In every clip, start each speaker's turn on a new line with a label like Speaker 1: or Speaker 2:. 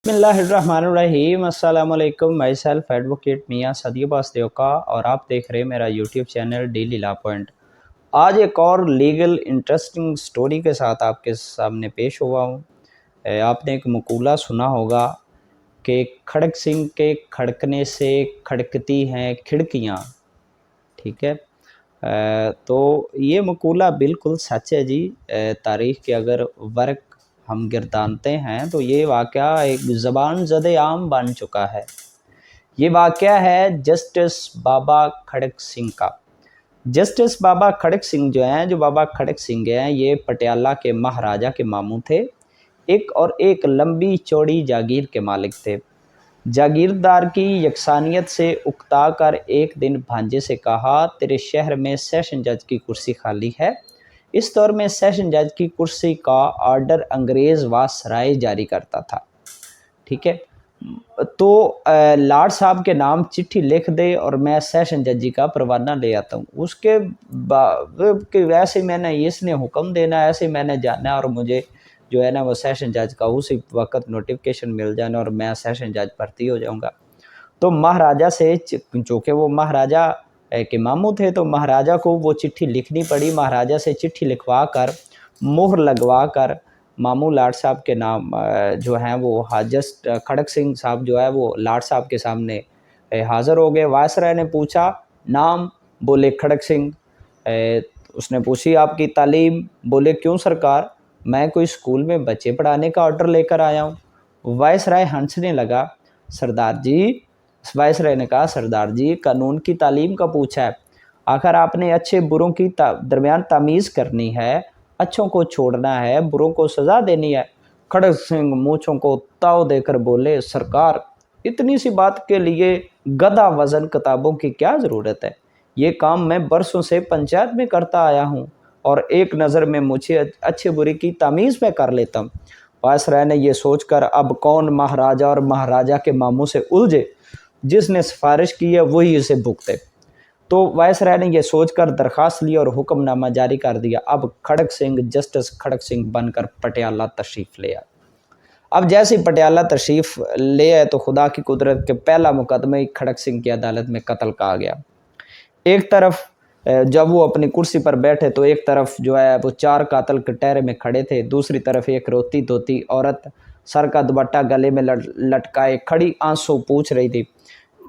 Speaker 1: बिस्मिल्लाहिर्रहमानिर्रहीम अस्सलाम वालेकुम। माई सेल्फ एडवोकेट मियाँ सदी का और आप देख रहे हैं मेरा YouTube channel daily law point. आज एक और लीगल इंटरेस्टिंग स्टोरी के साथ आपके सामने पेश हुआ हूँ। आपने एक मकूला सुना होगा कि खड़क सिंह के खड़कने से खड़कती हैं खिड़कियाँ। ठीक है। तो ये मकूला बिल्कुल सच है जी। तारीख़ के अगर वर्क हम गिरदानते हैं तो ये वाक़या एक ज़बान ज़द आम बन चुका है। ये वाक़या है जस्टिस बाबा खड़क सिंह का। जस्टिस बाबा खड़क सिंह जो बाबा खड़क सिंह हैं, ये पटियाला के महाराजा के मामू थे। एक लंबी चौड़ी जागीर के मालिक थे। जागीरदार की यकसानियत से उकता कर एक दिन भांजे से कहा, तेरे शहर में सेशन जज की कुर्सी खाली है। इस दौर में सेशन जज की कुर्सी का ऑर्डर अंग्रेज़ वायसराय जारी करता था। ठीक है। तो लाड साहब के नाम चिट्ठी लिख दे और मैं सेशन जजी का परवाना ले आता हूँ। उसके कि वैसे मैंने इसने हुक्म देना, ऐसे मैंने जाना और मुझे जो है ना वो सेशन जज का उसी वक्त नोटिफिकेशन मिल जाना और मैं सेशन जज भर्ती हो जाऊँगा। तो महाराजा से, चूँकि वो महाराजा के मामू थे, तो महाराजा को वो चिट्ठी लिखनी पड़ी। महाराजा से चिट्ठी लिखवा कर मोहर लगवा कर मामू लाड साहब के नाम जो हैं वो जस्ट खड़क सिंह साहब जो है वो लाड साहब के सामने हाज़िर हो गए। वायसराय ने पूछा नाम, बोले खड़क सिंह। उसने पूछी आपकी तालीम, बोले क्यों सरकार, मैं कोई स्कूल में बच्चे पढ़ाने का ऑर्डर लेकर आया हूँ। वायसराय हंसने लगा। सरदार जी, वायसराय ने कहा, सरदार जी कानून की तालीम का पूछा है। आखिर आपने अच्छे बुरों की दरमियान तमीज़ करनी है, अच्छों को छोड़ना है, बुरों को सज़ा देनी है। खड़क सिंह मूँछों को ताव देकर बोले, सरकार इतनी सी बात के लिए गधा वज़न किताबों की क्या ज़रूरत है। ये काम मैं बरसों से पंचायत में करता आया हूँ और एक नज़र में मुझे अच्छे बुरे की तमीज़ में कर लेता हूँ। वायसराय ने यह सोचकर अब कौन महाराजा और महाराजा के मामू से उलझे, जिसने सिफारिश की है वही इसे भुगते। तो वायसराय ने यह सोचकर दरखास्त ली और हुक्मनामा जारी कर दिया। अब खड़क सिंह जस्टिस खड़क सिंह बनकर पटियाला तशरीफ़ ले आए। अब जैसे ही पटियाला तशरीफ़ ले आए तो खुदा की कुदरत के पहला मुकदमा ही खड़क सिंह की अदालत में कत्ल का आ गया। एक तरफ जब वो अपनी कुर्सी पर बैठे तो एक तरफ जो है वो चार कातल कटहरे में खड़े थे, दूसरी तरफ एक रोती धोती औरत सर का दुपट्टा गले में लटकाए खड़ी आंसू पूछ रही थी।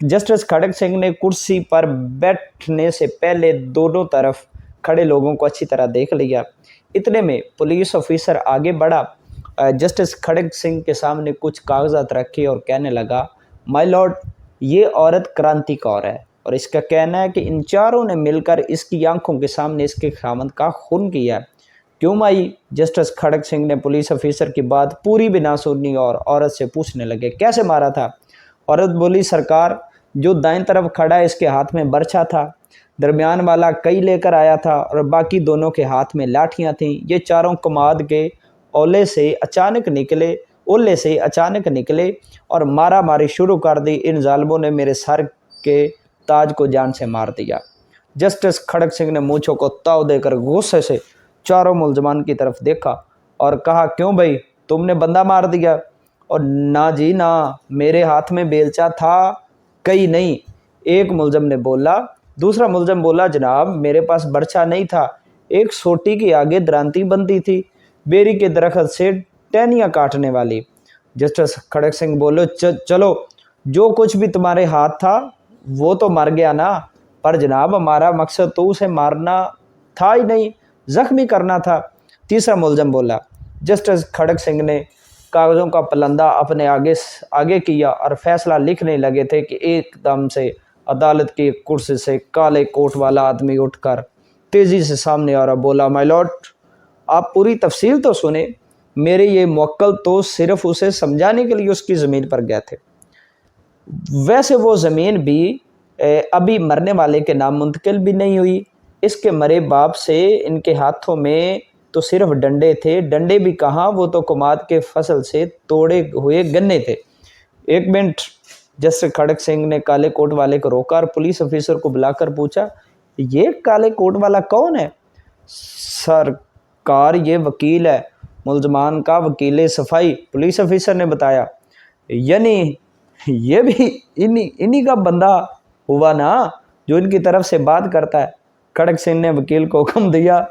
Speaker 1: जस्टिस खड़क सिंह ने कुर्सी पर बैठने से पहले दोनों तरफ खड़े लोगों को अच्छी तरह देख लिया। इतने में पुलिस ऑफिसर आगे बढ़ा, जस्टिस खड़क सिंह के सामने कुछ कागजात रखे और कहने लगा, माय लॉर्ड, ये औरत क्रांति कौर है और इसका कहना है कि इन चारों ने मिलकर इसकी आंखों के सामने इसके खामद का खून किया। क्यों माई? जस्टिस खड़क सिंह ने पुलिस ऑफिसर की बात पूरी बिना सुनी और औरत से पूछने लगे, कैसे मारा था? औरत बोली, सरकार जो दाएं तरफ खड़ा है इसके हाथ में बर्छा था, दरमियान वाला कई लेकर आया था और बाकी दोनों के हाथ में लाठियां थीं। ये चारों कमाद के ओले से अचानक निकले और मारा मारी शुरू कर दी। इन जालिमों ने मेरे सर के ताज को जान से मार दिया। जस्टिस खड़क सिंह ने मूंछों को ताव देकर गुस्से से चारों मुलजमान की तरफ देखा और कहा, क्यों भाई, तुमने बंदा मार दिया? और ना जी ना, मेरे हाथ में बेलचा था, कई नहीं, एक मुलजम ने बोला। दूसरा मुलजम बोला, जनाब मेरे पास बर्छा नहीं था, एक सोटी के आगे द्रांति बंदी थी, बेरी के दरख्त से टहनियाँ काटने वाली। जस्टिस खड़क सिंह बोले, चलो जो कुछ भी तुम्हारे हाथ था वो तो मर गया ना, पर जनाब हमारा मकसद तो उसे मारना था ही नहीं, जख्मी करना था। तीसरा मुलजम बोला। जस्टिस खड़क सिंह ने कागज़ों का पलंदा अपने आगे किया और फैसला लिखने लगे थे कि एकदम से अदालत की कुर्सी से काले कोट वाला आदमी उठकर तेज़ी से सामने आ रहा बोला, माय लॉर्ड, आप पूरी तफसील तो सुने। मेरे ये मुवक्किल तो सिर्फ उसे समझाने के लिए उसकी ज़मीन पर गए थे। वैसे वो ज़मीन भी अभी मरने वाले के नाम मुंतकिल भी नहीं हुई। इसके मरे बाप से इनके हाथों में तो सिर्फ डंडे थे, डंडे भी कहाँ, वो तो कुमाद के फसल से तोड़े हुए गन्ने थे। एक मिनट, जस्टिस खड़क सिंह ने काले कोट वाले को रोका और पुलिस ऑफिसर को बुलाकर पूछा, ये काले कोट वाला कौन है? सरकार ये वकील है, मुलजमान का वकील सफाई, पुलिस ऑफिसर ने बताया। یعنی یہ بھی انہی کا بندہ ہوا نا جو ان کی طرف سے بات کرتا ہے۔ کھڑک سنگھ نے وکیل کو حکم دیا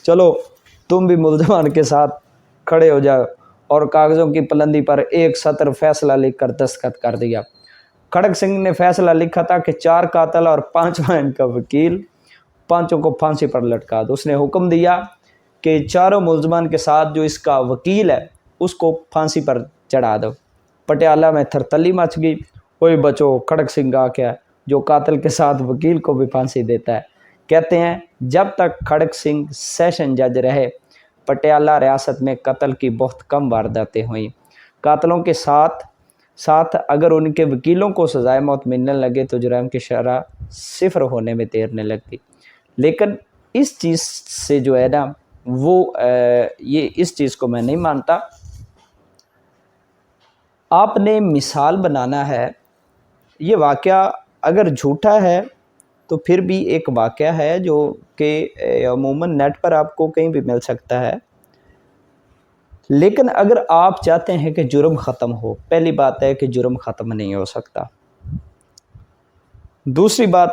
Speaker 1: چلو تم بھی ملزمان کے ساتھ کھڑے ہو جاؤ، اور کاغذوں کی پلندی پر ایک سطر فیصلہ لکھ کر دستخط کر دیا۔ کھڑک سنگھ نے فیصلہ لکھا تھا کہ 4 قاتل اور 5واں ان کا وکیل، 5 کو پھانسی پر لٹکا دو۔ اس نے حکم دیا کہ 4 ملزمان کے ساتھ جو اس کا وکیل ہے اس کو پھانسی پر چڑھا دو۔ پٹیالہ میں تھرتلی مچ گئی، کوئی بچو کھڑک سنگھ آ گیا جو قاتل کے ساتھ وکیل کو بھی پھانسی دیتا ہے۔ کہتے ہیں جب تک کھڑک سنگھ سیشن جج رہے پٹیالہ ریاست میں قتل کی بہت کم وارداتیں ہوئیں۔ قاتلوں کے ساتھ اگر ان کے وکیلوں کو سزائے موت ملنے لگے تو جرائم کی شرح 0 ہونے میں دیر نہیں لگتی۔ لیکن اس چیز سے جو ہے نا وہ یہ اس چیز کو میں نہیں مانتا۔ آپ نے مثال بنانا ہے، یہ واقعہ اگر جھوٹا ہے تو پھر بھی ایک واقعہ ہے جو کہ عموماً نیٹ پر آپ کو کہیں بھی مل سکتا ہے، لیکن اگر آپ چاہتے ہیں کہ جرم ختم ہو، پہلی بات ہے کہ جرم ختم نہیں ہو سکتا۔ دوسری بات،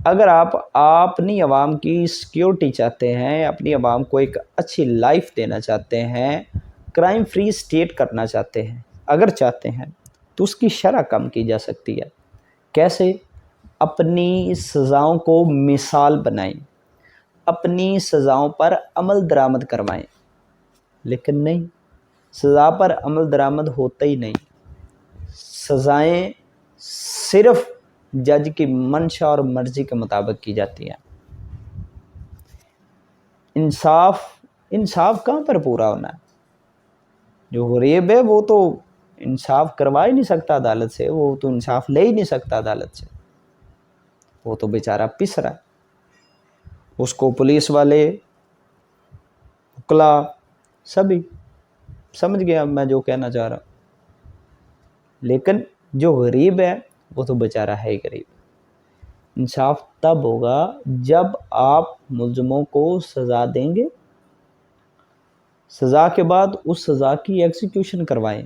Speaker 1: اگر آپ اپنی عوام کی سیکیورٹی چاہتے ہیں، اپنی عوام کو ایک اچھی لائف دینا چاہتے ہیں، کرائم فری سٹیٹ کرنا چاہتے ہیں، اگر چاہتے ہیں تو اس کی شرح کم کی جا سکتی ہے۔ کیسے؟ اپنی سزاؤں کو مثال بنائیں، اپنی سزاؤں پر عمل درآمد کروائیں، لیکن نہیں، سزا پر عمل درآمد ہوتا ہی نہیں۔ سزائیں صرف جج کی منشا اور مرضی کے مطابق کی جاتی ہیں۔ انصاف کہاں پر پورا ہونا ہے؟ جو غریب ہے وہ تو انصاف کروا ہی نہیں سکتا عدالت سے، وہ تو انصاف لے ہی نہیں سکتا عدالت سے، وہ تو بیچارہ پس رہا ہے۔ اس کو پولیس والے، وکلا، سبھی سمجھ گیا میں جو کہنا چاہ رہا ہوں۔ لیکن جو غریب ہے وہ تو بیچارہ ہے ہی غریب۔ انصاف تب ہوگا جب آپ ملزموں کو سزا دیں گے، سزا کے بعد اس سزا کی ایگزیکیوشن کروائیں۔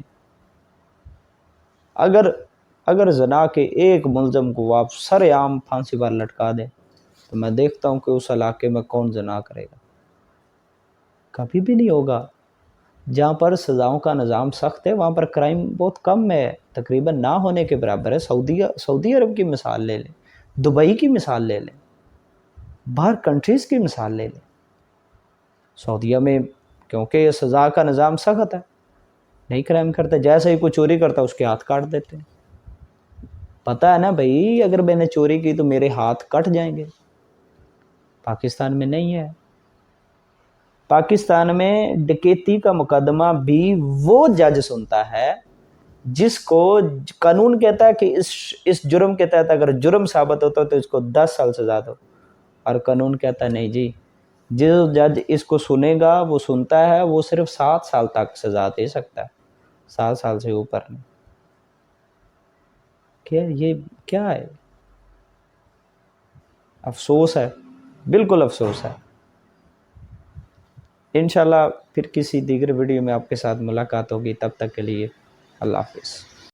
Speaker 1: اگر زنا کے ایک ملزم کو آپ سر عام پھانسی پر لٹکا دیں تو میں دیکھتا ہوں کہ اس علاقے میں کون زنا کرے گا؟ کبھی بھی نہیں ہوگا۔ جہاں پر سزاؤں کا نظام سخت ہے وہاں پر کرائم بہت کم ہے، تقریباً نہ ہونے کے برابر ہے۔ سعودی عرب کی مثال لے لیں، دبئی کی مثال لے لیں، باہر کنٹریز کی مثال لے لیں۔ سعودیہ میں کیونکہ سزا کا نظام سخت ہے، نہیں کرائم کرتے، جیسے ہی کوئی چوری کرتا اس کے ہاتھ کاٹ دیتے ہیں۔ پتہ ہے نا بھائی اگر میں نے چوری کی تو میرے ہاتھ کٹ جائیں گے۔ پاکستان میں نہیں ہے۔ پاکستان میں ڈکیتی کا مقدمہ بھی وہ جج سنتا ہے جس کو قانون کہتا ہے کہ اس جرم کے تحت اگر جرم ثابت ہوتا ہے تو اس کو 10 سال سزا دو، اور قانون کہتا ہے نہیں جی، جو جج اس کو سنے گا وہ سنتا ہے وہ صرف 7 سال تک سزا دے سکتا ہے، 7 سال سے اوپر نہیں۔ یہ کیا ہے؟ افسوس ہے، بالکل افسوس ہے۔ انشاءاللہ پھر کسی دیگر ویڈیو میں آپ کے ساتھ ملاقات ہوگی، تب تک کے لیے اللہ حافظ۔